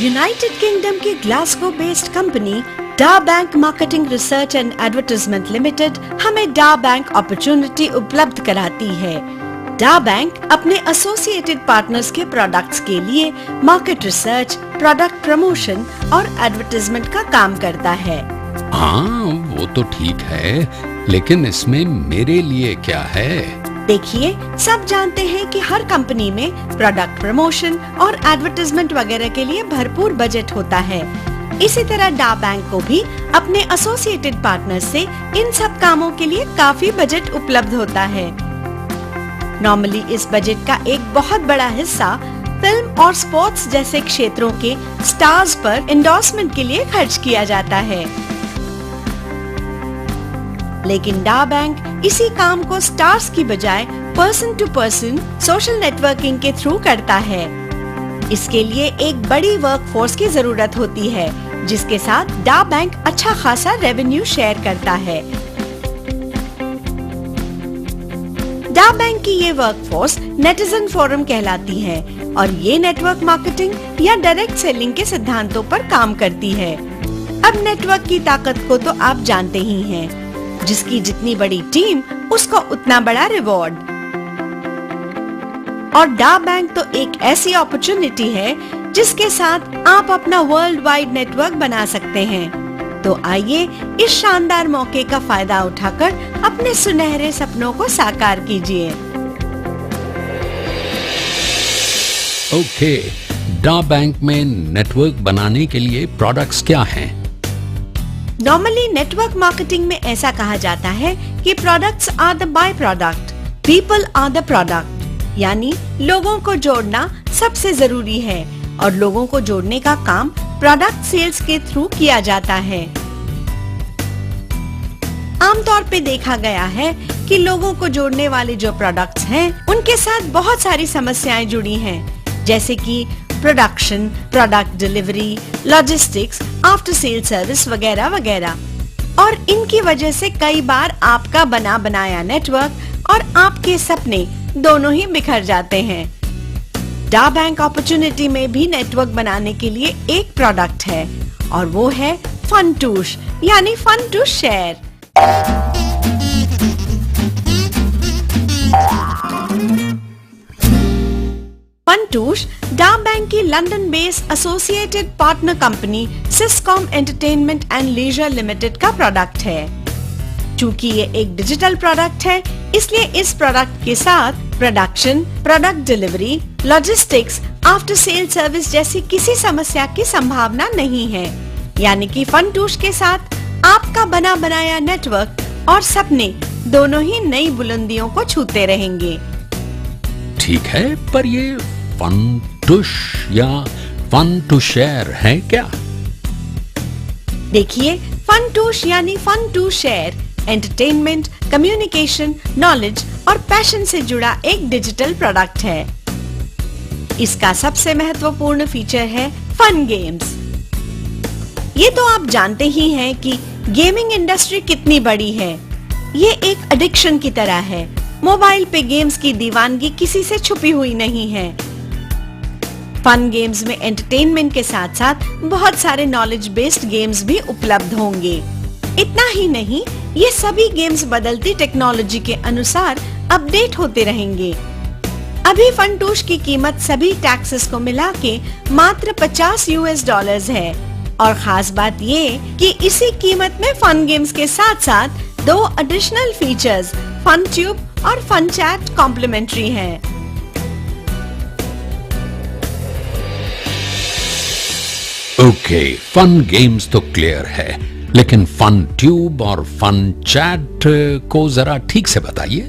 United kingdom की Glasgow based company डा bank marketing research and advertisement limited हमें डा बैंक अपॉर्चुनिटी उपलब्ध कराती है। डा बैंक अपने एसोसिएटेड पार्टनर्स के प्रोडक्ट्स के लिए मार्केट रिसर्च, प्रोडक्ट प्रमोशन और एडवर्टाइजमेंट का काम करता है। हाँ, वो तो ठीक है, लेकिन इसमें मेरे लिए क्या है? देखिए, सब जानते हैं कि हर कंपनी में प्रोडक्ट प्रमोशन और एडवर्टाइजमेंट वगैरह के लिए भरपूर बजट होता है। इसी तरह डा बैंक को भी अपने एसोसिएटेड पार्टनर से इन सब कामों के लिए काफी बजट उपलब्ध होता है। नॉर्मली इस बजट का एक बहुत बड़ा हिस्सा फिल्म और स्पोर्ट्स जैसे क्षेत्रों के स्टार्स पर एंडोर्समेंट के लिए खर्च किया जाता है। लेकिन डा बैंक इसी काम को स्टार्स की बजाय person to person social networking के थ्रू करता है। इसके लिए एक बड़ी वर्कफोर्स की जरूरत होती है, जिसके साथ डा बैंक अच्छा खासा रेवेन्यू शेयर करता है। डा बैंक की ये वर्कफोर्स नेटिजन फोरम कहलाती है और ये नेटवर्क मार्केटिंग या डायरेक्ट सेलिंग के सिद्धांतों पर काम करती है। अब नेटवर्क की ताकत को तो आप जानते ही हैं, जिसकी जितनी बड़ी टीम उसको उतना बड़ा रिवॉर्ड। और डा बैंक तो एक ऐसी अपॉर्चुनिटी है जिसके साथ आप अपना वर्ल्ड वाइड नेटवर्क बना सकते हैं। तो आइए इस शानदार मौके का फायदा उठाकर अपने सुनहरे सपनों को साकार कीजिए। ओके, डा बैंक में नेटवर्क बनाने के लिए प्रोडक्ट्स क्या हैं? नॉर्मली नेटवर्क मार्केटिंग में ऐसा कहा जाता है कि products are the by product, people are the product. यानी लोगों को जोड़ना सबसे जरूरी है और लोगों को जोड़ने का काम प्रोडक्ट सेल्स के थ्रू किया जाता है। आमतौर पे देखा गया है कि लोगों को जोड़ने वाले जो प्रोडक्ट्स हैं, उनके साथ बहुत सारी समस्याएं जुड़ी हैं, जैसे कि production, product delivery, logistics, after sale service वगैरह वगैरह। और इनकी वजह से कई बार आपका बना बनाया नेटवर्क और आपके सपने दोनों ही बिखर जाते हैं। डा बैंक अपॉर्चुनिटी में भी नेटवर्क बनाने के लिए एक प्रोडक्ट है और वो है फनटूश, यानी फन टू शेयर। फनटूश डा बैंक की London based associated partner company Siscom entertainment and leisure limited का प्रोडक्ट है। चूंकि ये एक डिजिटल प्रोडक्ट है, इसलिए इस प्रोडक्ट के साथ production, product delivery, logistics, after sale service जैसी किसी समस्या की संभावना नहीं है। यानी कि फनटूश के साथ आपका बना बनाया नेटवर्क और सपने दोनों ही नई बुलंदियों को छूते रहेंगे। ठीक है, पर ये फनटूश या फन टू शेयर है क्या? देखिए, फनटूश यानी fun to share entertainment, communication, knowledge और पैशन से जुड़ा एक डिजिटल प्रोडक्ट है। इसका सबसे महत्वपूर्ण फीचर है फन गेम्स। ये तो आप जानते ही हैं कि गेमिंग इंडस्ट्री कितनी बड़ी है। ये एक एडिक्शन की तरह है। मोबाइल पे गेम्स की दीवानगी किसी से छुपी हुई नहीं है। फन गेम्स में एंटरटेनमेंट के साथ साथ बहुत सारे नॉलेज बेस्ड गेम्स भी उपलब्ध होंगे। इतना ही नहीं, ये सभी गेम्स बदलती टेक्नोलॉजी के अनुसार अपडेट होते रहेंगे। अभी फनटूश की कीमत सभी टैक्सेस को मिला के मात्र $50 है। और खास बात ये कि इसी कीमत में फन गेम्स के साथ साथ 2 एडिशनल फीचर्स फन ट्यूब और फन चैट कॉम्प्लीमेंट्री हैं। ओके, फन गेम्स तो क्लियर है, लेकिन फन ट्यूब और फन चैट को जरा ठीक से बताइए।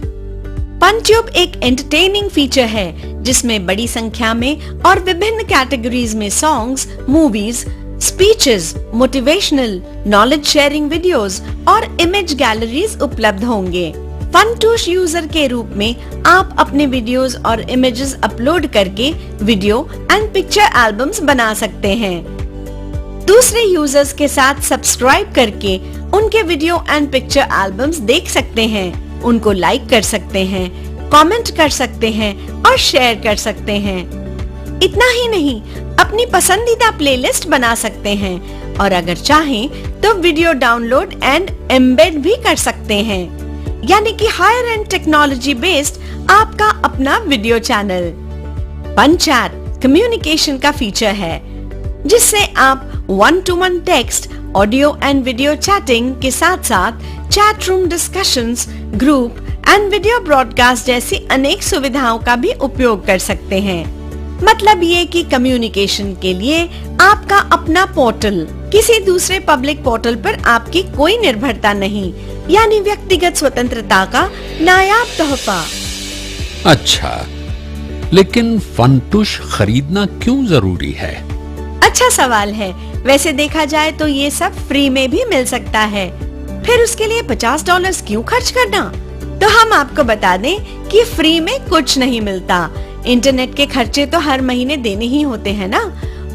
फन ट्यूब एक एंटरटेनिंग फीचर है जिसमें बड़ी संख्या में और विभिन्न कैटेगरीज में songs, movies, speeches, motivational, knowledge sharing videos और इमेज गैलरीज उपलब्ध होंगे। फनटूश यूजर के रूप में आप अपने वीडियोस और इमेजेस अपलोड करके वीडियो एंड पिक्चर एल्बम्स बना सकते हैं। दूसरे यूजर्स के साथ सब्सक्राइब करके उनके वीडियो एंड पिक्चर एल्बम्स देख सकते हैं, उनको लाइक कर सकते हैं, कमेंट कर सकते हैं और शेयर कर सकते हैं। इतना ही नहीं, अपनी पसंदीदा प्लेलिस्ट बना सकते हैं और अगर चाहें तो वीडियो डाउनलोड एंड एम्बेड भी कर सकते हैं, यानी कि हायर एंड टेक्नोलॉजी बेस्ड आपका अपना video channel. Fun chat communication का फीचर है जिससे आप 1-to-1 text, audio and video chatting के साथ साथ chat room discussions, group and video broadcast जैसी अनेक सुविधाओं का भी उपयोग कर सकते हैं। मतलब ये कि कम्युनिकेशन के लिए आपका अपना पोर्टल, किसी दूसरे पब्लिक पोर्टल पर आपकी कोई निर्भरता नहीं, यानी व्यक्तिगत स्वतंत्रता का नायाब तोहफा। अच्छा, लेकिन फंटूश खरीदना क्यों जरूरी है? अच्छा सवाल है। वैसे देखा जाए तो ये सब फ्री में भी मिल सकता है, फिर उसके लिए $50 क्यों खर्च करना? तो हम आपको बता दें कि फ्री में कुछ नहीं मिलता। इंटरनेट के खर्चे तो हर महीने देने ही होते हैं ना,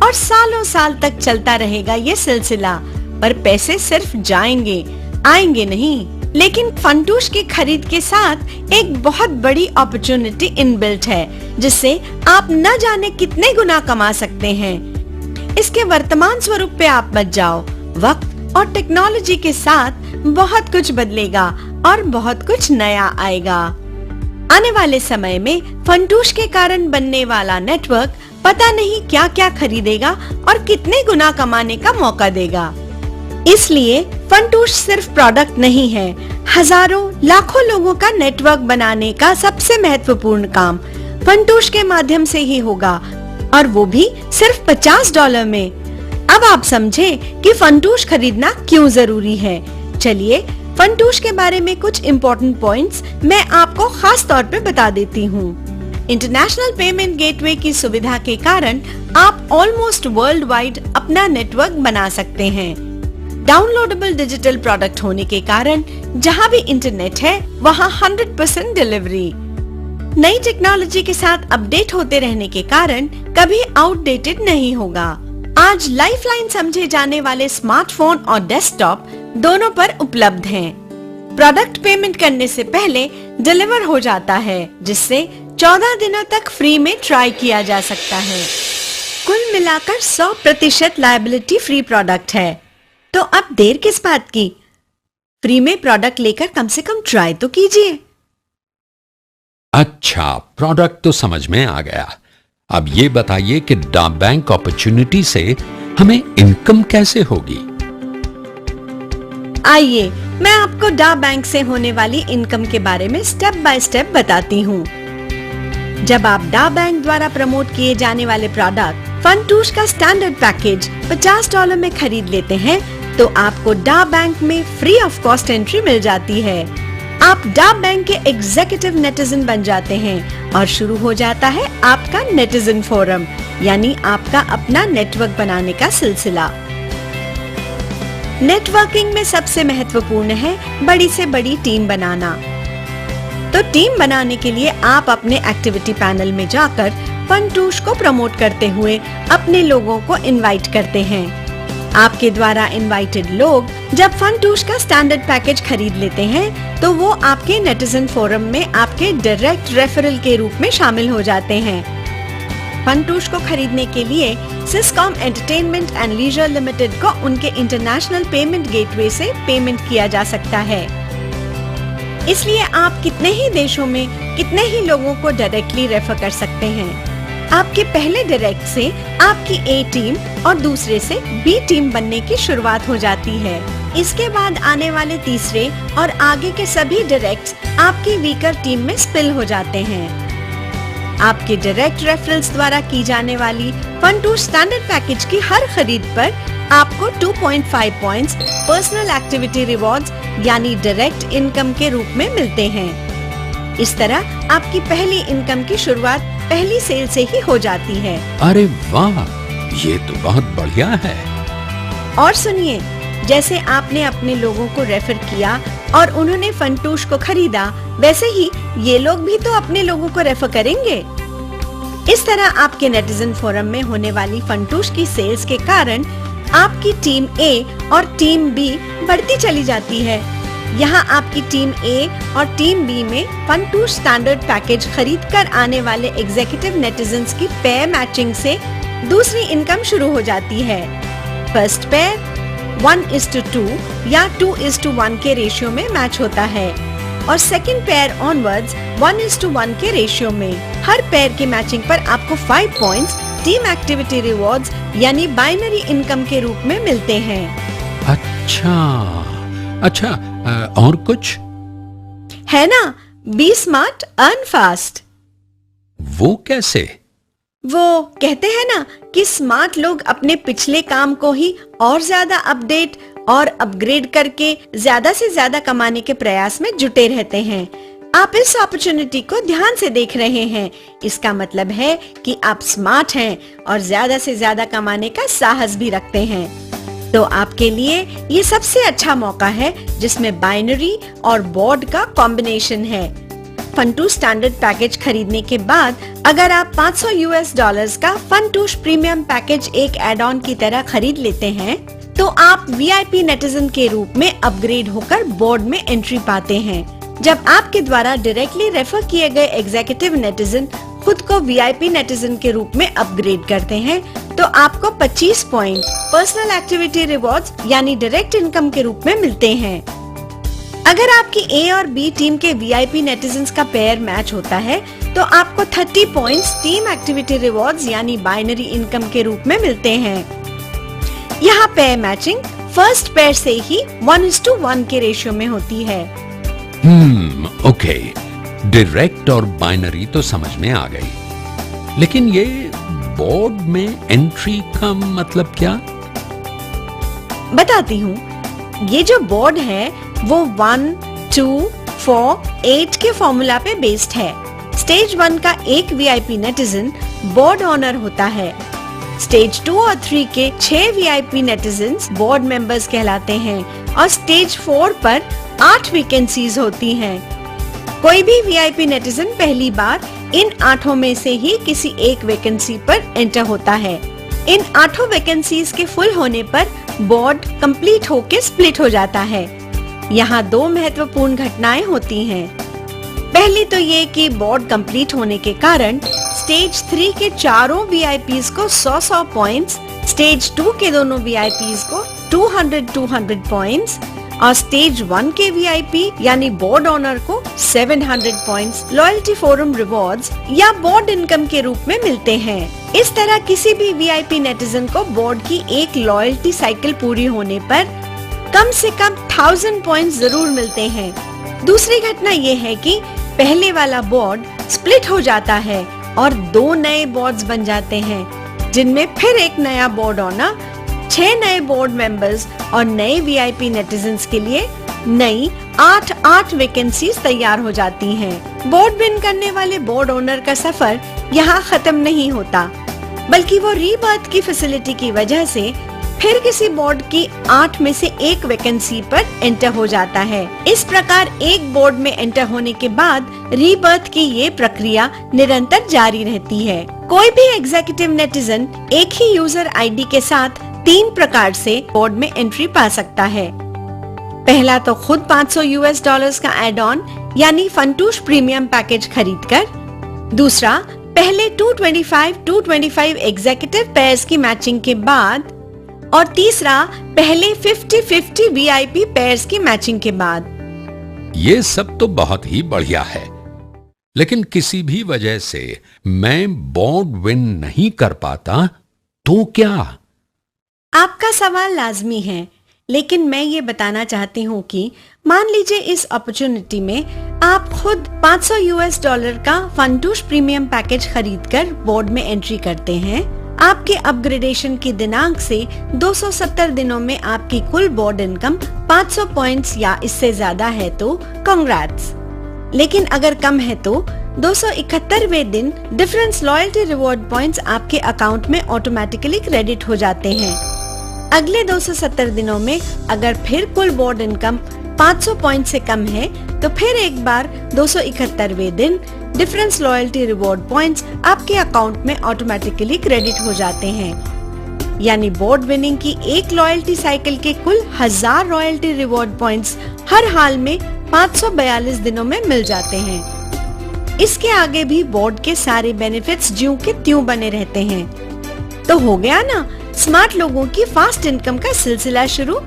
और सालों साल तक चलता रहेगा ये सिलसिला, पर पैसे सिर्फ जाएंगे, आएंगे नहीं। लेकिन फंटूश की खरीद के साथ एक बहुत बड़ी अपॉर्चुनिटी इनबिल्ट है, जिससे आप न जाने कितने गुना कमा सकते हैं। इसके वर्तमान स्वरूप पे आप मत जाओ। वक्त और टेक्नोलॉजी के साथ बहुत कुछ बदलेगा और बहुत कुछ नया आएगा। आने वाले समय में फंटूश के कारण बनने वाला नेटवर्क पता नहीं क्या क्या खरीदेगा और कितने गुना कमाने का मौका देगा। इसलिए फंटूश सिर्फ प्रोडक्ट नहीं है, हजारों लाखों लोगों का नेटवर्क बनाने का सबसे महत्वपूर्ण काम फंटूश के माध्यम से ही होगा, और वो भी सिर्फ $50 में। अब आप समझे कि फंटूश खरीदना क्यों जरूरी है। चलिए फंटूश के बारे में कुछ इम्पोर्टेंट पॉइंट्स मैं आपको खास तौर पे बता देती हूँ। इंटरनेशनल पेमेंट गेटवे की सुविधा के कारण आप ऑलमोस्ट वर्ल्ड वाइड अपना नेटवर्क बना सकते हैं। डाउनलोडेबल डिजिटल प्रोडक्ट होने के कारण जहाँ भी इंटरनेट है वहाँ 100% डिलीवरी। नई टेक्नोलॉजी के साथ अपडेट होते रहने के कारण कभी आउटडेटेड नहीं होगा। आज लाइफलाइन समझे जाने वाले स्मार्टफोन और डेस्कटॉप दोनों पर उपलब्ध हैं। प्रोडक्ट पेमेंट करने से पहले डिलीवर हो जाता है, जिससे 14 दिनों तक फ्री में ट्राई किया जा सकता है। कुल मिलाकर 100% लायबिलिटी फ्री प्रोडक्ट है। तो अब देर किस बात की? फ्री में प्रोडक्ट लेकर कम से कम ट्राई तो कीजिए। अच्छा, प्रोडक्ट तो समझ में आ गया। अब ये बताइए कि डा बैंक अपॉर्चुनिटी से हमें इनकम कैसे होगी? आइए मैं आपको डा बैंक से होने वाली इनकम के बारे में स्टेप बाय स्टेप बताती हूँ। जब आप डा बैंक द्वारा प्रमोट किए जाने वाले प्रोडक्ट फंटूश का स्टैंडर्ड पैकेज $50 में खरीद लेते हैं, तो आपको डा बैंक में फ्री ऑफ कॉस्ट एंट्री मिल जाती है। आप डा बैंक के एग्जीक्यूटिव नेटिजन बन जाते हैं और शुरू हो जाता है आपका नेटिजन फोरम, यानी आपका अपना नेटवर्क बनाने का सिलसिला। नेटवर्किंग में सबसे महत्वपूर्ण है बड़ी से बड़ी टीम बनाना। तो टीम बनाने के लिए आप अपने एक्टिविटी पैनल में जाकर फंटूश को प्रमोट करते हुए अपने लोगों को इनवाइट करते हैं। आपके द्वारा इनवाइटेड लोग जब फंटूश का स्टैंडर्ड पैकेज खरीद लेते हैं, तो वो आपके नेटिजन फोरम में आपके डायरेक्ट रेफरल के रूप में शामिल हो जाते हैं। फंटूश को खरीदने के लिए सिस्कॉम एंटरटेनमेंट एंड लीजर लिमिटेड को उनके इंटरनेशनल पेमेंट गेटवे से पेमेंट किया जा सकता है। इसलिए आप कितने ही देशों में कितने ही लोगों को डायरेक्टली रेफर कर सकते हैं। आपके पहले डायरेक्ट से आपकी ए टीम और दूसरे से बी टीम बनने की शुरुआत हो जाती है। इसके बाद आने वाले तीसरे और आगे के सभी डायरेक्ट्स आपकी वीकर टीम में स्पिल हो जाते हैं। आपके डायरेक्ट रेफरल्स द्वारा की जाने वाली फंटूश स्टैंडर्ड पैकेज की हर खरीद पर आपको 2.5 पॉइंट्स पर्सनल एक्टिविटी रिवॉर्ड्स यानी डायरेक्ट इनकम के रूप में मिलते हैं। इस तरह आपकी पहली इनकम की शुरुआत पहली सेल से ही हो जाती है। अरे वाह, ये तो बहुत बढ़िया है। और सुनिए, जैसे आपने अपने लोगों को रेफर किया और उन्होंने फंटूश को खरीदा, वैसे ही ये लोग भी तो अपने लोगों को रेफर करेंगे। इस तरह आपके नेटिजन फोरम में होने वाली फंटूश की सेल्स के कारण आपकी टीम ए और टीम बी बढ़ती चली जाती है। यहाँ आपकी टीम ए और टीम बी में फन2 स्टैंडर्ड पैकेज खरीद कर आने वाले एग्जीक्यूटिव नेटिजन्स की पेयर मैचिंग से दूसरी इनकम शुरू हो जाती है। फर्स्ट पेयर 1:2 या 2:1 के रेशियो में मैच होता है और सेकंड पेयर ऑनवर्ड्स 1:1 के रेशियो में। हर पेयर की मैचिंग पर आपको 5 पॉइंट्स टीम एक्टिविटी रिवॉर्ड्स यानी बाइनरी इनकम के रूप में मिलते हैं। अच्छा, और कुछ है ना? Be smart earn fast. वो कैसे? वो कहते हैं ना कि स्मार्ट लोग अपने पिछले काम को ही और ज्यादा अपडेट और अपग्रेड करके ज्यादा से ज्यादा कमाने के प्रयास में जुटे रहते हैं। आप इस अपॉर्चुनिटी को ध्यान से देख रहे हैं, इसका मतलब है कि आप स्मार्ट हैं और ज्यादा से ज्यादा कमाने का साहस भी रखते हैं। तो आपके लिए ये सबसे अच्छा मौका है जिसमें बाइनरी और बोर्ड का कॉम्बिनेशन है। फन2 स्टैंडर्ड पैकेज खरीदने के बाद अगर आप $500 का फन2 प्रीमियम पैकेज एक एड ऑन की तरह खरीद लेते हैं तो आप वीआईपी नेटिजन के रूप में अपग्रेड होकर बोर्ड में एंट्री पाते हैं। जब आपके द्वारा डायरेक्टली रेफर किए गए एग्जीक्यूटिव नेटिजन खुद को वीआईपी नेटिजन के रूप में अपग्रेड करते हैं तो आपको 25 पॉइंट पर्सनल एक्टिविटी रिवॉर्ड्स यानी डायरेक्ट इनकम के रूप में मिलते हैं। अगर आपकी ए और बी टीम के वीआईपी नेटिजन्स का पेयर मैच होता है तो आपको 30 पॉइंट्स टीम एक्टिविटी रिवॉर्ड्स यानी बाइनरी इनकम के रूप में मिलते हैं। यहाँ पेयर मैचिंग फर्स्ट पेयर से ही 1:1 के रेशियो में होती है। ओके, डायरेक्ट और बाइनरी तो समझ में आ गई, लेकिन ये बोर्ड में एंट्री का मतलब क्या? बताती हूँ। ये जो बोर्ड है वो 1, 2, 4, 8 के फॉर्मूला पे बेस्ड है। स्टेज 1 का एक वीआईपी नेटिजन बोर्ड ऑनर होता है। स्टेज 2 और 3 के 6 वीआईपी नेटिजन्स बोर्ड मेंबर्स कहलाते हैं और स्टेज 4 पर 8 वैकेंसीज होती हैं। कोई भी वीआईपी नेटिजन पहली बार इन 8 में से ही किसी एक वैकेंसी पर एंटर होता है। इन 8 वैकेंसीज के फुल होने पर बोर्ड कंप्लीट होके स्प्लिट हो जाता है। यहाँ 2 महत्वपूर्ण घटनाएं होती हैं। पहली तो ये कि बोर्ड कंप्लीट होने के कारण स्टेज 3 के चारों वीआईपीज को 100 पॉइंट्स, स्टेज 2 के दोनों वीआईपीज को 200 पॉइंट्स और स्टेज 1 के वीआईपी यानी बोर्ड ऑनर को 700 पॉइंट्स लॉयल्टी फोरम रिवॉर्ड्स या बोर्ड इनकम के रूप में मिलते हैं। इस तरह किसी भी वीआईपी नेटिजन को बोर्ड की एक लॉयल्टी साइकिल पूरी होने पर कम से कम 1000 पॉइंट्स जरूर मिलते हैं। दूसरी घटना ये है कि पहले वाला बोर्ड स्प्लिट हो जाता है और 2 नए बोर्ड्स बन जाते हैं जिनमें फिर एक नया बोर्ड ऑनर, 6 नए बोर्ड मेंबर्स और नए वीआईपी नेटिजन्स के लिए नई 8 वैकेंसीज तैयार हो जाती हैं। बोर्ड विन करने वाले बोर्ड ओनर का सफर यहाँ खत्म नहीं होता, बल्कि वो रीबर्थ की फैसिलिटी की वजह से फिर किसी बोर्ड की 8 में से एक वैकेंसी पर एंटर हो जाता है। इस प्रकार एक बोर्ड में एंटर होने के बाद रीबर्थ की ये प्रक्रिया निरंतर जारी रहती है। कोई भी एग्जीक्यूटिव नेटिजन एक ही यूजर आईडी के साथ 3 प्रकार से बोर्ड में एंट्री पा सकता है। पहला तो खुद $500 का एड ऑन यानी फन2 प्रीमियम पैकेज खरीदकर, दूसरा पहले 225 एग्जीक्यूटिव पेयर्स की मैचिंग के बाद और तीसरा पहले 50-50 वीआईपी पेयर्स की मैचिंग के बाद। ये सब तो बहुत ही बढ़िया है, लेकिन किसी भी वजह से मैं बोर्ड विन नहीं कर पाता तो क्या? आपका सवाल लाजमी है, लेकिन मैं ये बताना चाहती हूँ कि मान लीजिए इस अपॉर्चुनिटी में आप खुद $500 का फन2 प्रीमियम पैकेज खरीदकर बोर्ड में एंट्री करते हैं। आपके अपग्रेडेशन की दिनांक से 270 दिनों में आपकी कुल बोर्ड इनकम 500 पॉइंट्स या इससे ज्यादा है तो कांग्रेट्स। लेकिन अगर कम है तो 271वें दिन डिफरेंस लॉयल्टी रिवॉर्ड पॉइंट्स आपके अकाउंट में ऑटोमेटिकली क्रेडिट हो जाते हैं। अगले 270 दिनों में अगर फिर कुल बोर्ड इनकम 500 पॉइंट से कम है तो फिर एक बार 271वें दिन डिफरेंस लॉयल्टी रिवॉर्ड पॉइंट्स आपके अकाउंट में ऑटोमेटिकली क्रेडिट हो जाते हैं। यानी बोर्ड विनिंग की एक लॉयल्टी साइकिल के कुल 1000 रॉयल्टी रिवॉर्ड पॉइंट्स हर हाल में 542 दिनों में मिल जाते हैं। इसके आगे भी बोर्ड के सारे बेनिफिट्स ज्यों के त्यों बने रहते हैं। तो हो गया ना स्मार्ट लोगों की फास्ट इनकम का सिलसिला शुरू।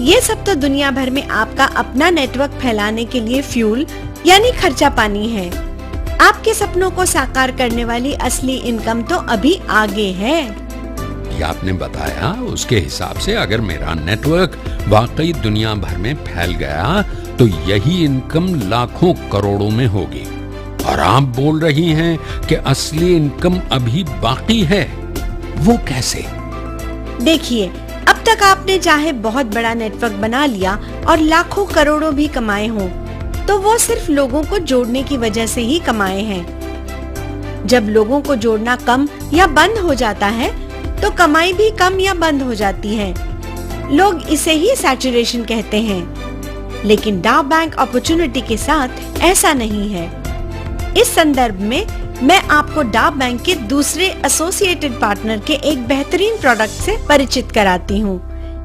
ये सब तो दुनिया भर में आपका अपना नेटवर्क फैलाने के लिए फ्यूल यानी खर्चा पानी है। आपके सपनों को साकार करने वाली असली इनकम तो अभी आगे है। ये आपने बताया उसके हिसाब से अगर मेरा नेटवर्क वाकई दुनिया भर में फैल गया तो यही इनकम लाखों करोड़ों में होगी। और आप बोल रही हैं कि असली इनकम अभी बाकी है, वो कैसे? देखिए, अब तक आपने चाहे बहुत बड़ा नेटवर्क बना लिया और लाखों करोड़ों भी कमाए हों, तो वो सिर्फ लोगों को जोड़ने की वजह से ही कमाए हैं। जब लोगों को जोड़ना कम या बंद हो जाता है, तो कमाई भी कम या बंद हो जाती है। लोग इसे ही सैचुरेशन कहते हैं। लेकिन डा बैंक अपॉर्चुनिटी के साथ ऐसा नहीं है। इस संदर्भ में मैं आपको डा बैंक के दूसरे एसोसिएटेड पार्टनर के एक बेहतरीन प्रोडक्ट से परिचित कराती हूँ,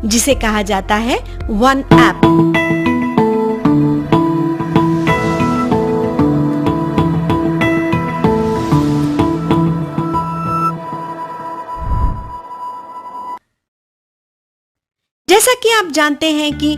जिसे कहा जाता है वन ऐप। जैसा कि आप जानते हैं कि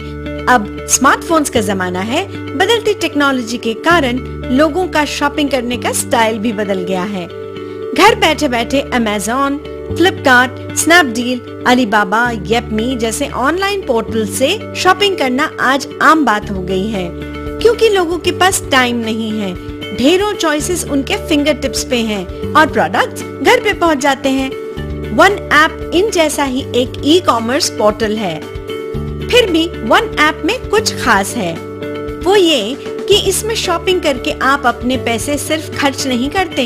अब स्मार्टफोन्स का जमाना है, बदलती टेक्नोलॉजी के कारण लोगों का शॉपिंग करने का स्टाइल भी बदल गया है। घर बैठे बैठे Amazon, Flipkart, Snapdeal, Alibaba, Yepme जैसे ऑनलाइन पोर्टल से शॉपिंग करना आज आम बात हो गई है, क्योंकि लोगों के पास टाइम नहीं है। ढेरों चॉइसेस उनके फिंगर टिप्स पे हैं और प्रोडक्ट्स घर पे पहुंच जाते हैं। वन ऐप इन जैसा ही एक ई कॉमर्स पोर्टल है। फिर भी वन ऐप में कुछ खास है। वो ये कि इसमें शॉपिंग करके आप अपने पैसे सिर्फ खर्च नहीं करते,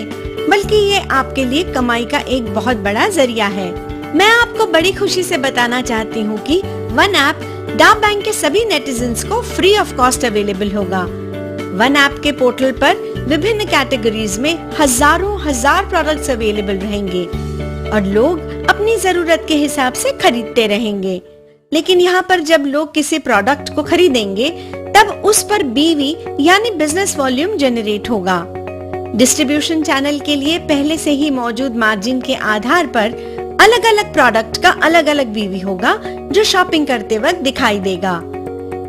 बल्कि ये आपके लिए कमाई का एक बहुत बड़ा जरिया है। मैं आपको बड़ी खुशी से बताना चाहती हूँ कि वन ऐप डा बैंक के सभी नेटिजन्स को फ्री ऑफ कॉस्ट अवेलेबल होगा। वन ऐप के पोर्टल पर विभिन्न कैटेगरीज में हजार प्रोडक्ट्स अवेलेबल रहेंगे और लोग अपनी जरूरत के हिसाब से खरीदते रहेंगे। लेकिन यहाँ पर जब लोग किसी प्रोडक्ट को खरीदेंगे, तब उस पर बीवी यानी बिजनेस वॉल्यूम जनरेट होगा। डिस्ट्रीब्यूशन चैनल के लिए पहले से ही मौजूद मार्जिन के आधार पर अलग अलग प्रोडक्ट का अलग अलग बीवी होगा, जो शॉपिंग करते वक्त दिखाई देगा।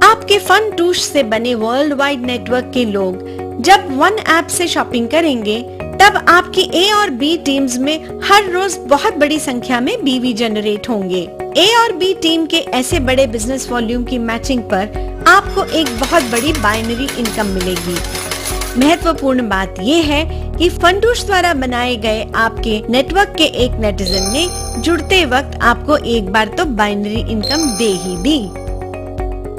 आपके फन टूश से बने वर्ल्ड वाइड नेटवर्क के लोग जब वन ऐप से शॉपिंग करेंगे, तब आपकी ए और बी टीम्स में हर रोज बहुत बड़ी संख्या में बीवी जनरेट होंगे। ए और बी टीम के ऐसे बड़े बिजनेस वॉल्यूम की मैचिंग पर आपको एक बहुत बड़ी बाइनरी इनकम मिलेगी। महत्वपूर्ण बात ये है कि फंडूश द्वारा बनाए गए आपके नेटवर्क के एक नेटिजन ने जुड़ते वक्त आपको एक बार तो बाइनरी इनकम दे ही दी,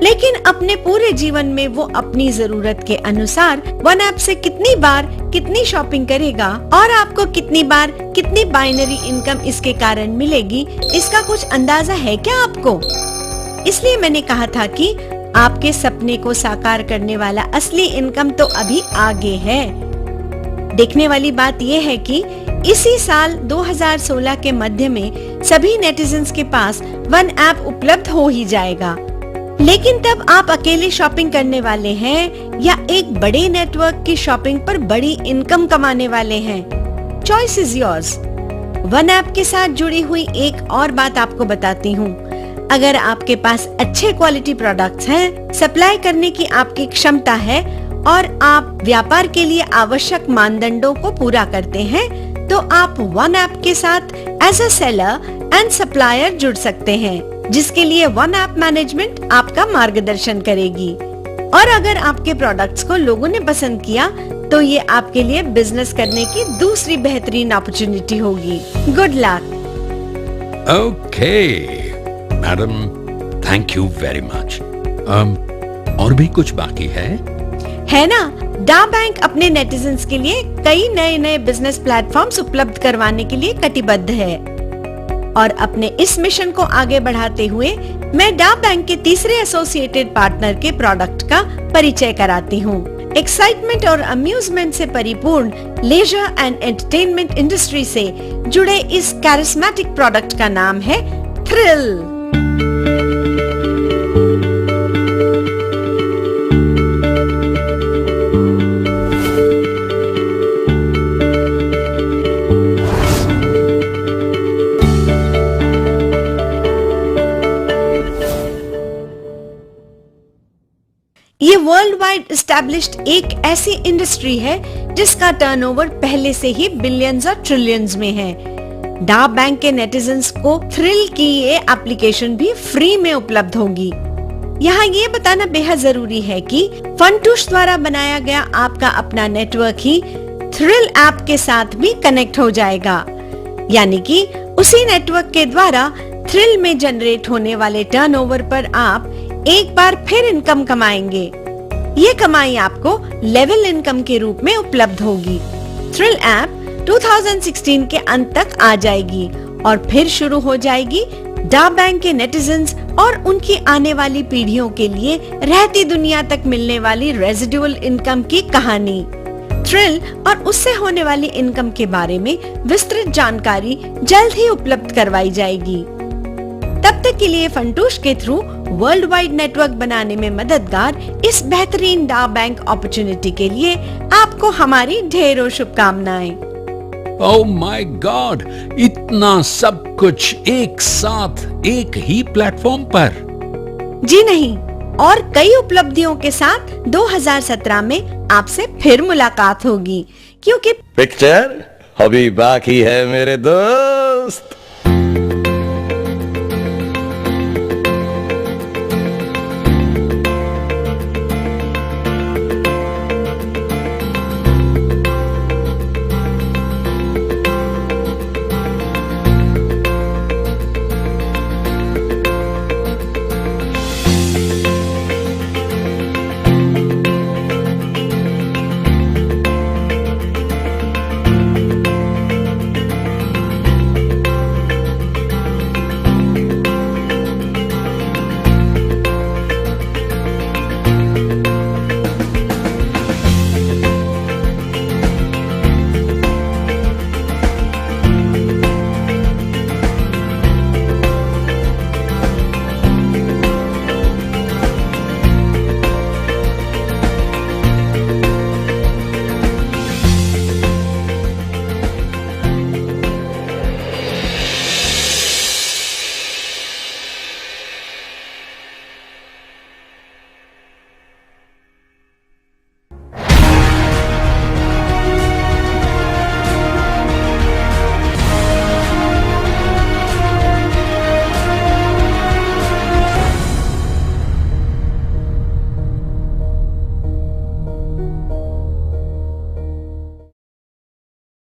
लेकिन अपने पूरे जीवन में वो अपनी जरूरत के अनुसार वन ऐप से कितनी बार कितनी शॉपिंग करेगा और आपको कितनी बार कितनी बाइनरी इनकम इसके कारण मिलेगी, इसका कुछ अंदाजा है क्या आपको? इसलिए मैंने कहा था कि आपके सपने को साकार करने वाला असली इनकम तो अभी आगे है। देखने वाली बात यह है कि इसी साल 2016 के मध्य में सभी नेटिजन्स के पास वन ऐप उपलब्ध हो ही जाएगा। लेकिन तब आप अकेले शॉपिंग करने वाले हैं या एक बड़े नेटवर्क की शॉपिंग पर बड़ी इनकम कमाने वाले हैं? Choice is yours. One app के साथ जुड़ी हुई एक और बात आपको बताती हूँ। अगर आपके पास अच्छे क्वालिटी प्रोडक्ट्स हैं, सप्लाई करने की आपकी क्षमता है और आप व्यापार के लिए आवश्यक मानदंडों को पूरा करते हैं, तो आप वन ऐप के साथ as a seller and supplier जुड़ सकते हैं, जिसके लिए वन ऐप मैनेजमेंट आपका मार्गदर्शन करेगी। और अगर आपके प्रोडक्ट्स को लोगों ने पसंद किया, तो ये आपके लिए बिजनेस करने की दूसरी बेहतरीन अपॉर्चुनिटी होगी। Good luck. Okay madam, thank you very much. और भी कुछ बाकी है ना? डा बैंक अपने नेटिजन्स के लिए कई नए नए बिजनेस प्लेटफॉर्म्स उपलब्ध करवाने के लिए कटिबद्ध है और अपने इस मिशन को आगे बढ़ाते हुए मैं डा बैंक के तीसरे एसोसिएटेड पार्टनर के प्रोडक्ट का परिचय कराती हूँ। एक्साइटमेंट और अम्यूजमेंट से परिपूर्ण लेजर एंड एंटरटेनमेंट इंडस्ट्री से जुड़े इस कैरिस्मेटिक प्रोडक्ट का नाम है थ्रिल। ये वर्ल्ड वाइड एस्टैब्लिश्ड एक ऐसी इंडस्ट्री है जिसका टर्नओवर पहले से ही बिलियंस और ट्रिलियंस में है। डा बैंक के नेटिजन्स को थ्रिल की ये एप्लीकेशन भी फ्री में उपलब्ध होगी। यहाँ ये बताना बेहद जरूरी है कि फंटूश द्वारा बनाया गया आपका अपना नेटवर्क ही थ्रिल ऐप के साथ भी कनेक्ट हो जाएगा, यानी कि उसी नेटवर्क के द्वारा थ्रिल में जनरेट होने वाले टर्नओवर पर आप एक बार फिर इनकम कमाएंगे। ये कमाई आपको लेवल इनकम के रूप में उपलब्ध होगी। थ्रिल ऐप 2016 के अंत तक आ जाएगी और फिर शुरू हो जाएगी डा बैंक के नेटिजन्स और उनकी आने वाली पीढ़ियों के लिए रहती दुनिया तक मिलने वाली रेजिडुअल इनकम की कहानी। थ्रिल और उससे होने वाली इनकम के बारे में विस्तृत जानकारी जल्द ही उपलब्ध करवाई जाएगी। तब तक के लिए फंटूश के थ्रू वर्ल्ड वाइड नेटवर्क बनाने में मददगार इस बेहतरीन डा बैंक अपॉर्चुनिटी के लिए आपको हमारी ढेरों शुभकामनाएं। ओह माय गॉड, इतना सब कुछ एक साथ एक ही प्लेटफॉर्म पर? जी नहीं, और कई उपलब्धियों के साथ 2017 में आपसे फिर मुलाकात होगी, क्योंकि पिक्चर अभी बाकी है मेरे दोस्त।